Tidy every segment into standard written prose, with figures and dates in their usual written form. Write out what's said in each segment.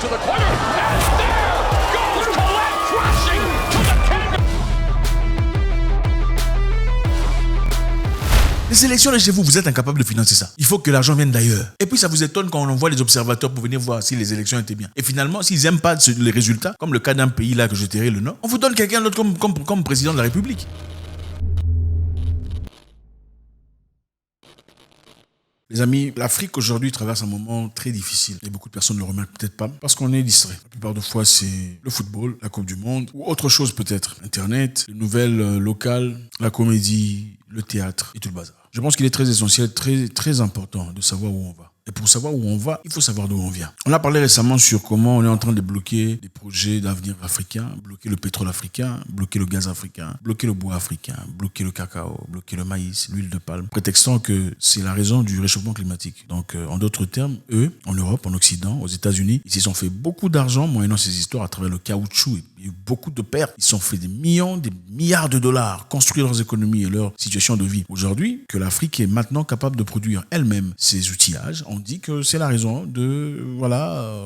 to the corner, and there goes Colette crashing to the canvas. Les élections de chez vous, vous êtes incapable de financer ça. Il faut que l'argent vienne d'ailleurs. Et puis ça vous étonne quand on envoie les observateurs pour venir voir si les élections étaient bien. Et finalement, s'ils n'aiment pas les résultats, comme le cas d'un pays là que je tairai le nom, on vous donne quelqu'un d'autre comme président de la République. Les amis, l'Afrique aujourd'hui traverse un moment très difficile et beaucoup de personnes ne le remarquent peut-être pas parce qu'on est distrait. La plupart des fois, c'est le football, la Coupe du Monde ou autre chose peut-être. Internet, les nouvelles locales, la comédie, le théâtre et tout le bazar. Je pense qu'il est très essentiel, très important de savoir où on va. Et pour savoir où on va, il faut savoir d'où on vient. On a parlé récemment sur comment on est en train de bloquer des projets d'avenir africains, bloquer le pétrole africain, bloquer le gaz africain, bloquer le bois africain, bloquer le cacao, bloquer le maïs, l'huile de palme, prétextant que c'est la raison du réchauffement climatique. Donc, en d'autres termes, eux, en Europe, en Occident, aux États-Unis, ils se sont fait beaucoup d'argent moyennant ces histoires à travers le caoutchouc. Il y a eu beaucoup de pertes. Ils se sont fait des millions, des milliards de dollars, construire leurs économies et leur situation de vie. Aujourd'hui, que l'Afrique est maintenant capable de produire elle-même ses outillages, on dit que c'est la raison de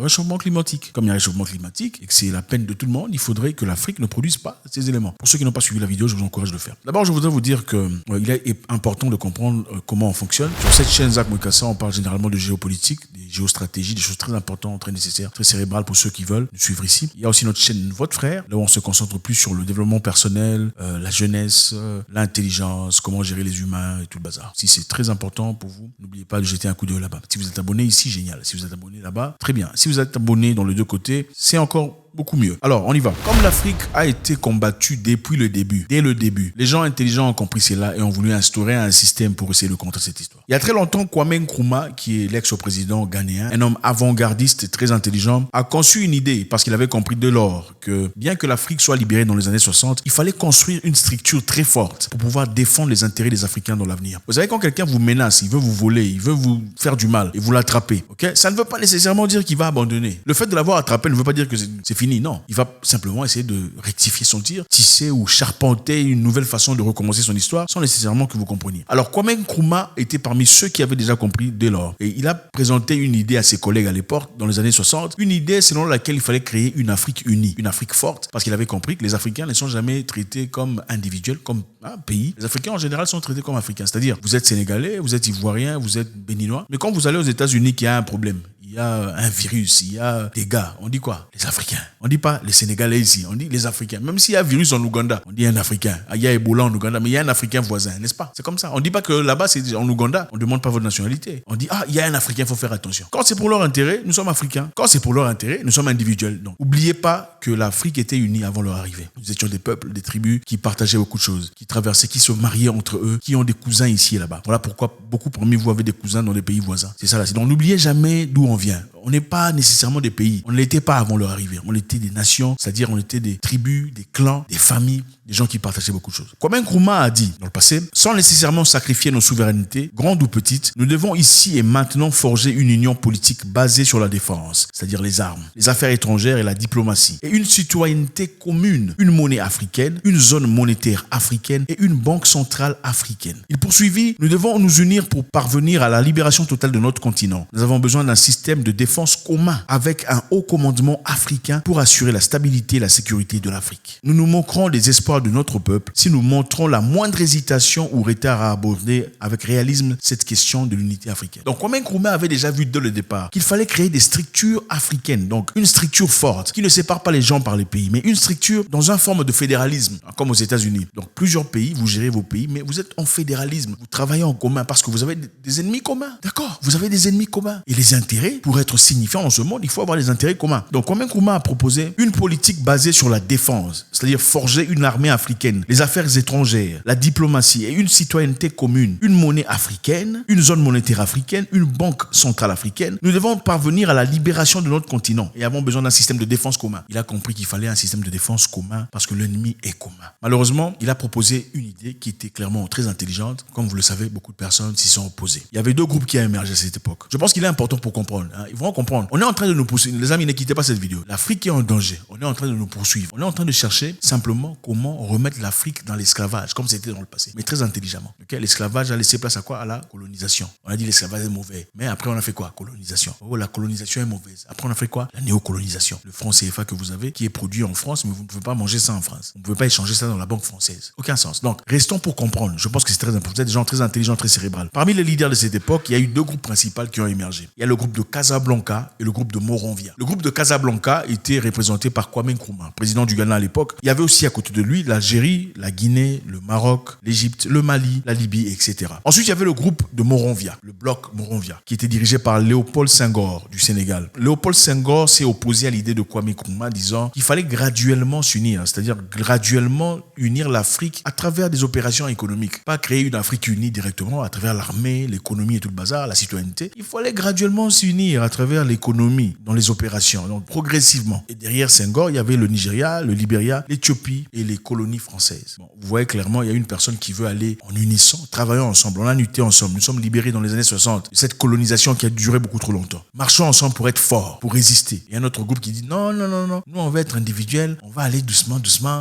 réchauffement climatique. Comme il y a réchauffement climatique et que c'est la peine de tout le monde, il faudrait que l'Afrique ne produise pas ces éléments. Pour ceux qui n'ont pas suivi la vidéo, je vous encourage de le faire. D'abord, je voudrais vous dire que il est important de comprendre comment on fonctionne. Sur cette chaîne Zach Mwekassa, on parle généralement de géopolitique, des géostratégies, des choses très importantes, très nécessaires, très cérébrales pour ceux qui veulent nous suivre ici. Il y a aussi notre chaîne Votre Frère, là où on se concentre plus sur le développement personnel, la jeunesse, l'intelligence, comment gérer les humains et tout le bazar. Si c'est très important pour vous, n'oubliez pas de jeter un coup d'œil là-bas. Si vous êtes abonné ici, génial. Si vous êtes abonné là-bas, très bien. Si vous êtes abonné dans les deux côtés, c'est encore beaucoup mieux. Alors, on y va. Comme l'Afrique a été combattue depuis le début, dès le début, les gens intelligents ont compris cela et ont voulu instaurer un système pour essayer de contrer cette histoire. Il y a très longtemps, Kwame Nkrumah, qui est l'ex-président ghanéen, un homme avant-gardiste et très intelligent, a conçu une idée parce qu'il avait compris dès lors que bien que l'Afrique soit libérée dans les années 60, il fallait construire une structure très forte pour pouvoir défendre les intérêts des Africains dans l'avenir. Vous savez, quand quelqu'un vous menace, il veut vous voler, il veut vous faire du mal et vous l'attrapez, ok? Ça ne veut pas nécessairement dire qu'il va abandonner. Le fait de l'avoir attrapé ne veut pas dire que c'est fini. Non, il va simplement essayer de rectifier son tir, tisser ou charpenter une nouvelle façon de recommencer son histoire sans nécessairement que vous compreniez. Alors Kwame Nkrumah était parmi ceux qui avaient déjà compris dès lors. Et il a présenté une idée à ses collègues à l'époque, dans les années 60, une idée selon laquelle il fallait créer une Afrique unie, une Afrique forte, parce qu'il avait compris que les Africains ne sont jamais traités comme individuels, comme un pays. Les Africains en général sont traités comme Africains, c'est-à-dire vous êtes Sénégalais, vous êtes Ivoirien, vous êtes Béninois, mais quand vous allez aux États-Unis qu'il y a un problème, il y a un virus, il y a des gars, on dit quoi? Les Africains. On dit pas les Sénégalais ici, on dit les Africains. Même s'il y a un virus en Ouganda, on dit un Africain. Il y a Ebola en Ouganda, mais il y a un Africain voisin, n'est-ce pas? C'est comme ça. On dit pas que là-bas, c'est en Ouganda, on demande pas votre nationalité. On dit, il y a un Africain, il faut faire attention. Quand c'est pour leur intérêt, nous sommes Africains. Quand c'est pour leur intérêt, nous sommes individuels. Donc, n'oubliez pas que l'Afrique était unie avant leur arrivée. Nous étions des peuples, des tribus qui partageaient beaucoup de choses, qui traversaient, qui se mariaient entre eux, qui ont des cousins ici et là-bas. Voilà pourquoi beaucoup parmi vous avez des cousins dans des pays voisins. C'est ça là. Donc, n'oubliez jamais d'où on vient. On n'est pas nécessairement des pays. On ne l'était pas avant leur arrivée. On était des nations, c'est-à-dire on était des tribus, des clans, des familles, des gens qui partageaient beaucoup de choses. Kwame Nkrumah a dit dans le passé, sans nécessairement sacrifier nos souverainetés, grandes ou petites, nous devons ici et maintenant forger une union politique basée sur la défense, c'est-à-dire les armes, les affaires étrangères et la diplomatie, et une citoyenneté commune, une monnaie africaine, une zone monétaire africaine et une banque centrale africaine. Il poursuivit, nous devons nous unir pour parvenir à la libération totale de notre continent. Nous avons besoin d'un système de défense commun avec un haut commandement africain pour assurer la stabilité et la sécurité de l'Afrique. Nous nous moquerons des espoirs de notre peuple si nous montrons la moindre hésitation ou retard à aborder avec réalisme cette question de l'unité africaine. Donc Kwame Nkrumah avait déjà vu dès le départ qu'il fallait créer des structures africaines, donc une structure forte qui ne sépare pas les gens par les pays, mais une structure dans une forme de fédéralisme, comme aux États-Unis. Donc plusieurs pays, vous gérez vos pays, mais vous êtes en fédéralisme, vous travaillez en commun parce que vous avez des ennemis communs. D'accord? Vous avez des ennemis communs. Et les intérêts, pour être signifiants dans ce monde, il faut avoir des intérêts communs. Donc Kwame Nkrumah a proposé une politique basée sur la défense, c'est-à-dire forger une armée africaine, les affaires étrangères, la diplomatie et une citoyenneté commune, une monnaie africaine, une zone monétaire africaine, une banque centrale africaine. Nous devons parvenir à la libération de notre continent et avons besoin d'un système de défense commun. Il a compris qu'il fallait un système de défense commun parce que l'ennemi est commun. Malheureusement, il a proposé une idée qui était clairement très intelligente. Comme vous le savez, beaucoup de personnes s'y sont opposées. Il y avait deux groupes qui ont émergé à cette époque. Je pense qu'il est important pour comprendre. Comment comprendre? On est en train de nous poursuivre. Les amis, ne quittez pas cette vidéo. L'Afrique est en danger. On est en train de nous poursuivre. On est en train de chercher simplement comment remettre l'Afrique dans l'esclavage, comme c'était dans le passé, mais très intelligemment. Okay? L'esclavage a laissé place à quoi? À la colonisation. On a dit l'esclavage est mauvais. Mais après, on a fait quoi? Colonisation. Oh, la colonisation est mauvaise. Après, on a fait quoi? La néocolonisation. Le franc CFA que vous avez, qui est produit en France, mais vous ne pouvez pas manger ça en France. Vous ne pouvez pas échanger ça dans la banque française. Aucun sens. Donc, restons pour comprendre. Je pense que c'est très important. Vous êtes des gens très intelligents, très cérébraux. Parmi les leaders de cette époque, il y a eu deux groupes principaux qui ont émergé. Il y a le groupe de Casablanca et le groupe de Moronvia. Le groupe de Casablanca était représenté par Kwame Nkrumah, président du Ghana à l'époque. Il y avait aussi à côté de lui l'Algérie, la Guinée, le Maroc, l'Égypte, le Mali, la Libye, etc. Ensuite, il y avait le groupe de Moronvia, le bloc Moronvia, qui était dirigé par Léopold Senghor du Sénégal. Léopold Senghor s'est opposé à l'idée de Kwame Nkrumah, disant qu'il fallait graduellement s'unir, c'est-à-dire graduellement unir l'Afrique à travers des opérations économiques. Pas créer une Afrique unie directement à travers l'armée, l'économie et tout le bazar, la citoyenneté. Il fallait graduellement s'unir à travers l'économie dans les opérations, donc progressivement. Et derrière Senghor, il y avait le Nigeria, le Libéria, l'Éthiopie et les colonies françaises. Bon, vous voyez clairement, il y a une personne qui veut aller en unisson, travailler ensemble. On a lutté ensemble. Nous sommes libérés dans les années 60 de cette colonisation qui a duré beaucoup trop longtemps. Marchons ensemble pour être forts, pour résister. Il y a un autre groupe qui dit non. Nous, on va être individuels, on va aller doucement,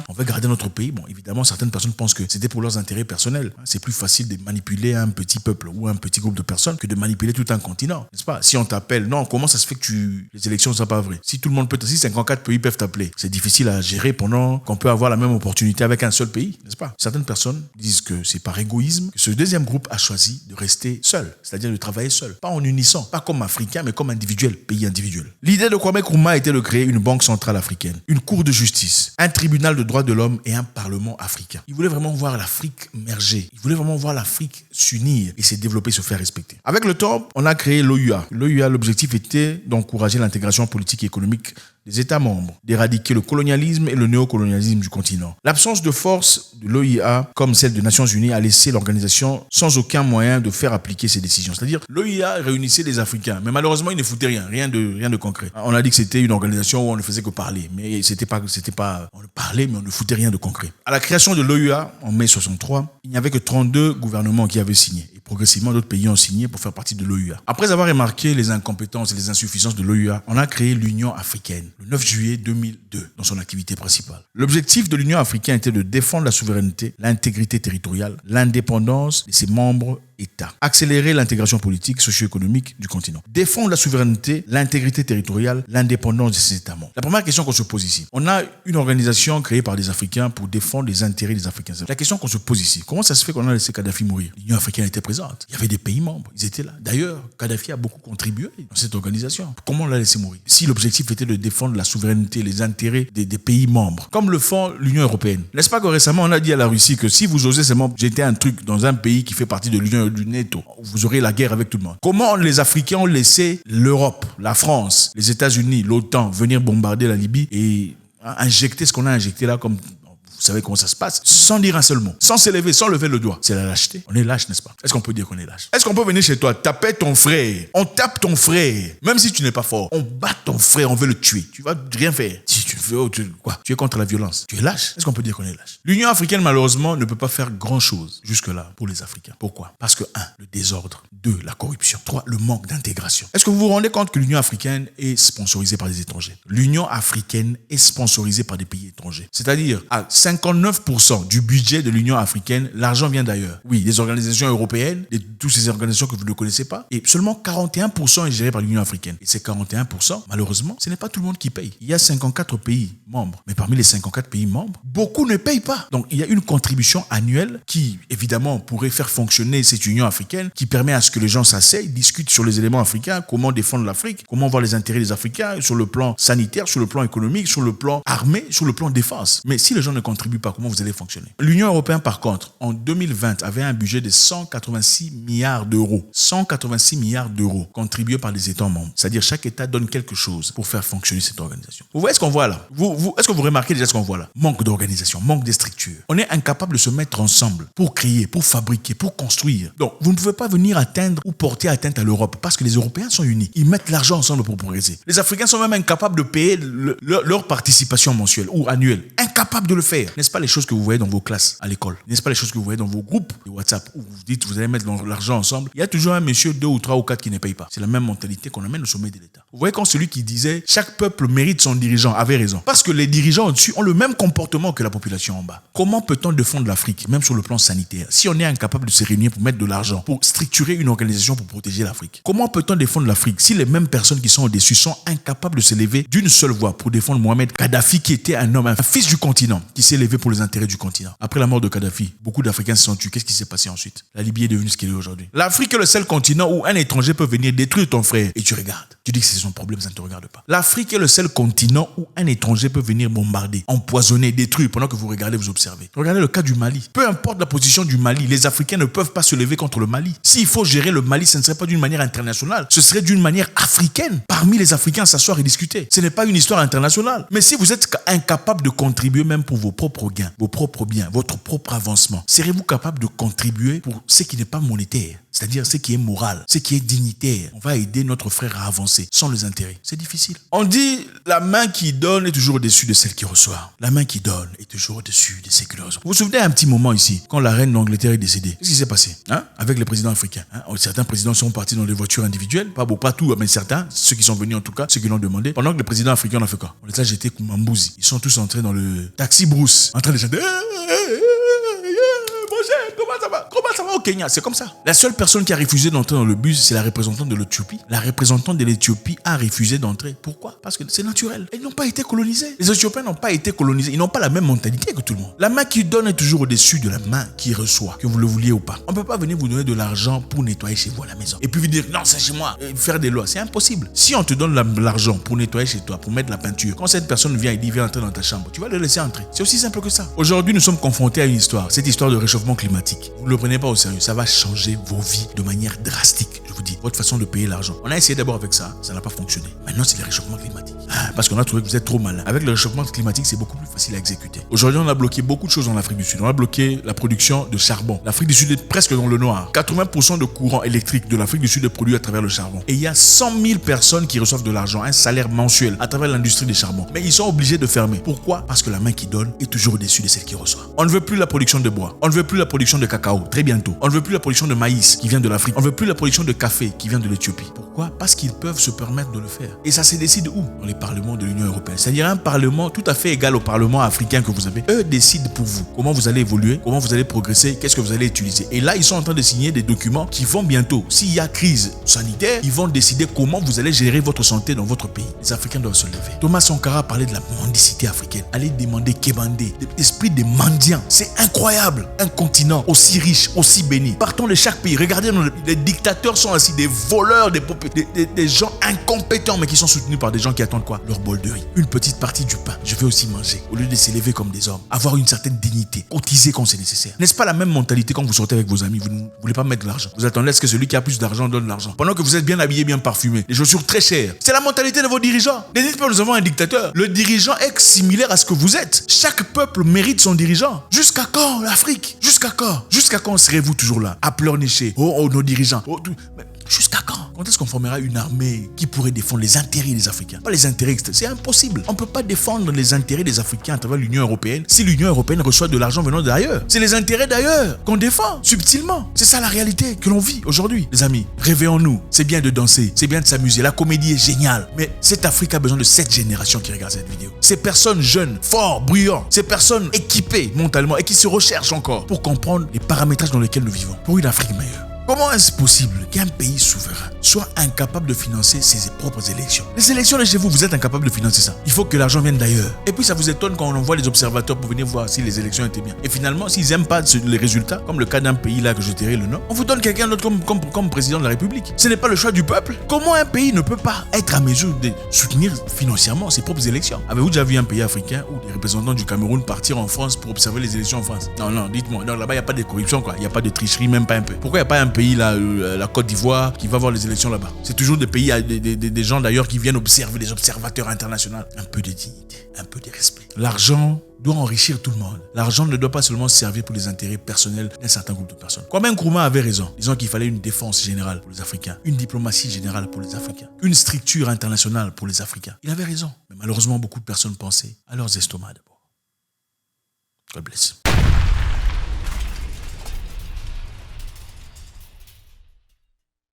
on va garder notre pays. Bon, évidemment, certaines personnes pensent que c'était pour leurs intérêts personnels. C'est plus facile de manipuler un petit peuple ou un petit groupe de personnes que de manipuler tout un continent, n'est-ce pas? Si on t'appelle, non, comment ça se fait que les élections ne sont pas vraies? Si tout le monde peut, si 54 pays peuvent t'appeler, c'est difficile à gérer pendant qu'on peut avoir la même opportunité avec un seul pays, n'est-ce pas? Certaines personnes disent que c'est par égoïsme que ce deuxième groupe a choisi de rester seul, c'est-à-dire de travailler seul, pas en unisson, pas comme africain, mais comme individuel, pays individuel. L'idée de Kwame Nkrumah était de créer une banque centrale africaine, une cour de justice, un tribunal de droits de l'homme et un parlement africain. Il voulait vraiment voir l'Afrique merger, il voulait vraiment voir l'Afrique s'unir et se développer, se faire respecter. Avec le temps, on a créé l'OUA. L'OUA, l'objectif était d'encourager l'intégration politique et économique des États membres, d'éradiquer le colonialisme et le néocolonialisme du continent. L'absence de force de l'OIA, comme celle des Nations Unies, a laissé l'organisation sans aucun moyen de faire appliquer ses décisions. C'est-à-dire, l'OIA réunissait les Africains, mais malheureusement, ils ne foutaient rien de concret. On a dit que c'était une organisation où on ne faisait que parler, mais c'était pas, on parlait, mais on ne foutait rien de concret. À la création de l'OIA, en mai 63, il n'y avait que 32 gouvernements qui avaient signé. Et progressivement, d'autres pays ont signé pour faire partie de l'OIA. Après avoir remarqué les incompétences et les insuffisances de l'OIA, on a créé l'Union africaine le 9 juillet 2002 dans son activité principale. L'objectif de l'Union africaine était de défendre la souveraineté, l'intégrité territoriale, l'indépendance de ses membres États. Accélérer l'intégration politique, socio-économique du continent. Défendre la souveraineté, l'intégrité territoriale, l'indépendance de ses États membres. La première question qu'on se pose ici. On a une organisation créée par des Africains pour défendre les intérêts des Africains. La question qu'on se pose ici. Comment ça se fait qu'on a laissé Kadhafi mourir? L'Union africaine était présente. Il y avait des pays membres. Ils étaient là. D'ailleurs, Kadhafi a beaucoup contribué dans cette organisation. Comment on l'a laissé mourir? Si l'objectif était de défendre la souveraineté, les intérêts des pays membres, comme le font l'Union européenne. N'est-ce pas que récemment, on a dit à la Russie que si vous osez seulement jeter un truc dans un pays qui fait partie de l'Union du NATO, vous aurez la guerre avec tout le monde. Comment les Africains ont laissé l'Europe, la France, les États-Unis, l'OTAN venir bombarder la Libye et injecter ce qu'on a injecté là comme... Vous savez comment ça se passe? Sans dire un seul mot, sans s'élever, sans lever le doigt. C'est la lâcheté. On est lâche, n'est-ce pas? Est-ce qu'on peut dire qu'on est lâche? Est-ce qu'on peut venir chez toi, taper ton frère? On tape ton frère, même si tu n'es pas fort. On bat ton frère, on veut le tuer. Tu vas rien faire. Si tu fais quoi? Tu es contre la violence. Tu es lâche? Est-ce qu'on peut dire qu'on est lâche? L'Union africaine, malheureusement, ne peut pas faire grand-chose jusque-là pour les Africains. Pourquoi? Parce que 1, le désordre. 2, la corruption. 3, le manque d'intégration. Est-ce que vous vous rendez compte que l'Union africaine est sponsorisée par des étrangers? L'Union africaine est sponsorisée par des pays étrangers. C'est-à-dire, à 59% du budget de l'Union africaine, l'argent vient d'ailleurs. Oui, des organisations européennes, toutes ces organisations que vous ne connaissez pas, et seulement 41% est géré par l'Union africaine. Et ces 41%, malheureusement, ce n'est pas tout le monde qui paye. Il y a 54 pays membres, mais parmi les 54 pays membres, beaucoup ne payent pas. Donc, il y a une contribution annuelle qui, évidemment, pourrait faire fonctionner cette Union africaine, qui permet à ce que les gens s'asseyent, discutent sur les éléments africains, comment défendre l'Afrique, comment voir les intérêts des Africains sur le plan sanitaire, sur le plan économique, sur le plan armé, sur le plan défense. Mais si les gens ne contribuent pas, comment vous allez fonctionner? L'Union européenne, par contre, en 2020, avait un budget de 186 milliards d'euros. 186 milliards d'euros contribués par les États membres. C'est-à-dire chaque État donne quelque chose pour faire fonctionner cette organisation. Vous voyez ce qu'on voit là? Est-ce que vous remarquez déjà ce qu'on voit là? Manque d'organisation, manque de structure. On est incapable de se mettre ensemble pour créer, pour fabriquer, pour construire. Donc, vous ne pouvez pas venir à atteindre ou porter atteinte à l'Europe. Parce que les Européens sont unis. Ils mettent l'argent ensemble pour progresser. Les Africains sont même incapables de payer leur participation mensuelle ou annuelle. Incapables de le faire. N'est-ce pas les choses que vous voyez dans vos classes à l'école? N'est-ce pas les choses que vous voyez dans vos groupes de WhatsApp où vous dites vous allez mettre l'argent ensemble? Il y a toujours un monsieur, 2 ou 3 ou 4 qui ne paye pas. C'est la même mentalité qu'on amène au sommet de l'État. Vous voyez quand celui qui disait chaque peuple mérite son dirigeant avait raison. Parce que les dirigeants au-dessus ont le même comportement que la population en bas. Comment peut-on défendre l'Afrique, même sur le plan sanitaire, si on est incapable de se réunir pour mettre de l'argent, pour structurer une organisation pour protéger l'Afrique? Comment peut-on défendre l'Afrique si les mêmes personnes qui sont au-dessus sont incapables de se lever d'une seule voix pour défendre Mohamed Kadhafi, qui était un homme, un fils du continent, qui s'est levé pour les intérêts du continent? Après la mort de Kadhafi, beaucoup d'Africains se sont tués. Qu'est-ce qui s'est passé ensuite? La Libye est devenue ce qu'elle est aujourd'hui. L'Afrique est le seul continent où un étranger peut venir détruire ton frère et tu regardes. Tu dis que c'est son problème, ça ne te regarde pas. L'Afrique est le seul continent où un étranger peut venir bombarder, empoisonner, détruire pendant que vous regardez, vous observez. Regardez le cas du Mali. Peu importe la position du Mali, les Africains ne peuvent pas se lever contre le Mali. S'il faut gérer le Mali, ce ne serait pas d'une manière internationale, ce serait d'une manière africaine. Parmi les Africains, s'asseoir et discuter. Ce n'est pas une histoire internationale. Mais si vous êtes incapable de contribuer même pour vos propres gains, vos propres biens, votre propre avancement, serez-vous capable de contribuer pour ce qui n'est pas monétaire? C'est-à-dire ce qui est moral, ce qui est dignitaire. On va aider notre frère à avancer sans les intérêts. C'est difficile. On dit la main qui donne est toujours au-dessus de celle qui reçoit. La main qui donne est toujours au-dessus de celle qui reçoit. Vous vous souvenez un petit moment ici, quand la reine d'Angleterre est décédée? Qu'est-ce qui s'est passé avec les présidents africains? Certains présidents sont partis dans des voitures individuelles. Pas tous, mais certains, ceux qui sont venus en tout cas, ceux qui l'ont demandé. Pendant que les présidents africains ont fait quoi? On les a jetés comme Mambouzi. Ils sont tous entrés dans le taxi brousse, en train de chanter. Comment ça va au Kenya? C'est comme ça. La seule personne qui a refusé d'entrer dans le bus, c'est la représentante de l'Éthiopie. La représentante de l'Éthiopie a refusé d'entrer. Pourquoi? Parce que c'est naturel. Ils n'ont pas été colonisés. Les Éthiopiens n'ont pas été colonisés. Ils n'ont pas la même mentalité que tout le monde. La main qui donne est toujours au-dessus de la main qui reçoit, que vous le vouliez ou pas. On ne peut pas venir vous donner de l'argent pour nettoyer chez vous à la maison. Et puis vous dire, non, c'est chez moi. Et faire des lois. C'est impossible. Si on te donne l'argent pour nettoyer chez toi, pour mettre la peinture, quand cette personne vient et dit, viens entrer dans ta chambre, tu vas le laisser entrer. C'est aussi simple que ça. Aujourd'hui, nous sommes confrontés à une histoire. Cette histoire de réchauffement climatique. Vous ne le prenez pas au sérieux. Ça va changer vos vies de manière drastique. Je vous dis, votre façon de payer l'argent. On a essayé d'abord avec ça n'a pas fonctionné. Maintenant, c'est le réchauffement climatique. Parce qu'on a trouvé que vous êtes trop malin. Avec le réchauffement climatique, c'est beaucoup plus facile à exécuter. Aujourd'hui, on a bloqué beaucoup de choses en Afrique du Sud. On a bloqué la production de charbon. L'Afrique du Sud est presque dans le noir. 80% de courant électrique de l'Afrique du Sud est produit à travers le charbon. Et il y a 100 000 personnes qui reçoivent de l'argent, un salaire mensuel à travers l'industrie des charbons. Mais ils sont obligés de fermer. Pourquoi? Parce que la main qui donne est toujours au-dessus de celle qui reçoit. On ne veut plus la production de bois. On ne veut plus la production de cacao. Très bientôt. On ne veut plus la production de maïs qui vient de l'Afrique. On ne veut plus la production de café qui vient de l'Éthiopie. Pourquoi? Parce qu'ils peuvent se permettre de le faire. Et ça se décide où? Dans les parlements de l'Union européenne. C'est-à-dire un parlement tout à fait égal au parlement africain que vous avez. Eux décident pour vous comment vous allez évoluer, comment vous allez progresser, qu'est-ce que vous allez utiliser. Et là, ils sont en train de signer des documents qui vont bientôt, s'il y a crise sanitaire, ils vont décider comment vous allez gérer votre santé dans votre pays. Les Africains doivent se lever. Thomas Sankara parlait de la mendicité africaine. Allez demander Kébandé, l'esprit des mendiants. C'est incroyable. Un continent aussi riche, aussi béni. Partons de chaque pays. Regardez, les dictateurs sont assis, des voleurs, des gens incompétents, mais qui sont soutenus par des gens qui attendent quoi? Leur bol de riz. Une petite partie du pain. Je vais aussi manger. Au lieu de s'élever comme des hommes. Avoir une certaine dignité. Cotiser quand c'est nécessaire. N'est-ce pas la même mentalité quand vous sortez avec vos amis? Vous ne voulez pas mettre de l'argent. Vous attendez à ce que celui qui a plus d'argent donne l'argent. Pendant que vous êtes bien habillé, bien parfumé. Les chaussures très chères. C'est la mentalité de vos dirigeants. Ne dites pas nous avons un dictateur. Le dirigeant est similaire à ce que vous êtes. Chaque peuple mérite son dirigeant. Jusqu'à quand l'Afrique? Jusqu'à quand? Jusqu'à quand serez-vous toujours là? À pleurnicher. Oh, nos dirigeants. Jusqu'à quand? Quand est-ce qu'on formera une armée qui pourrait défendre les intérêts des Africains? Pas les intérêts externes. C'est impossible. On ne peut pas défendre les intérêts des Africains à travers l'Union européenne si l'Union européenne reçoit de l'argent venant d'ailleurs. C'est les intérêts d'ailleurs qu'on défend subtilement. C'est ça la réalité que l'on vit aujourd'hui. Les amis, réveillons-nous. C'est bien de danser, c'est bien de s'amuser. La comédie est géniale. Mais cette Afrique a besoin de cette génération qui regarde cette vidéo. Ces personnes jeunes, forts, bruyants. Ces personnes équipées mentalement et qui se recherchent encore pour comprendre les paramétrages dans lesquels nous vivons. Pour une Afrique meilleure. Comment est-ce possible qu'un pays souverain soit incapable de financer ses propres élections? Les élections de chez vous, vous êtes incapable de financer ça. Il faut que l'argent vienne d'ailleurs. Et puis ça vous étonne quand on envoie les observateurs pour venir voir si les élections étaient bien. Et finalement, s'ils n'aiment pas les résultats, comme le cas d'un pays là que je tairai le nom, on vous donne quelqu'un d'autre comme président de la République. Ce n'est pas le choix du peuple. Comment un pays ne peut pas être à mesure de soutenir financièrement ses propres élections? Avez-vous déjà vu un pays africain où des représentants du Cameroun partir en France pour observer les élections en France? Non, dites-moi. Non, là-bas, il n'y a pas de corruption, quoi. Il n'y a pas de tricherie, même pas un peu. Pourquoi il n'y a pas un pays là, la Côte Côte d'Ivoire, qui va voir les élections là-bas. C'est toujours des pays, des gens d'ailleurs qui viennent observer, des observateurs internationaux. Un peu de dignité, un peu de respect. L'argent doit enrichir tout le monde. L'argent ne doit pas seulement servir pour les intérêts personnels d'un certain groupe de personnes. Kwame Nkrumah avait raison, disant qu'il fallait une défense générale pour les Africains, une diplomatie générale pour les Africains, une structure internationale pour les Africains. Il avait raison. Mais malheureusement, beaucoup de personnes pensaient à leurs estomacs d'abord. God bless.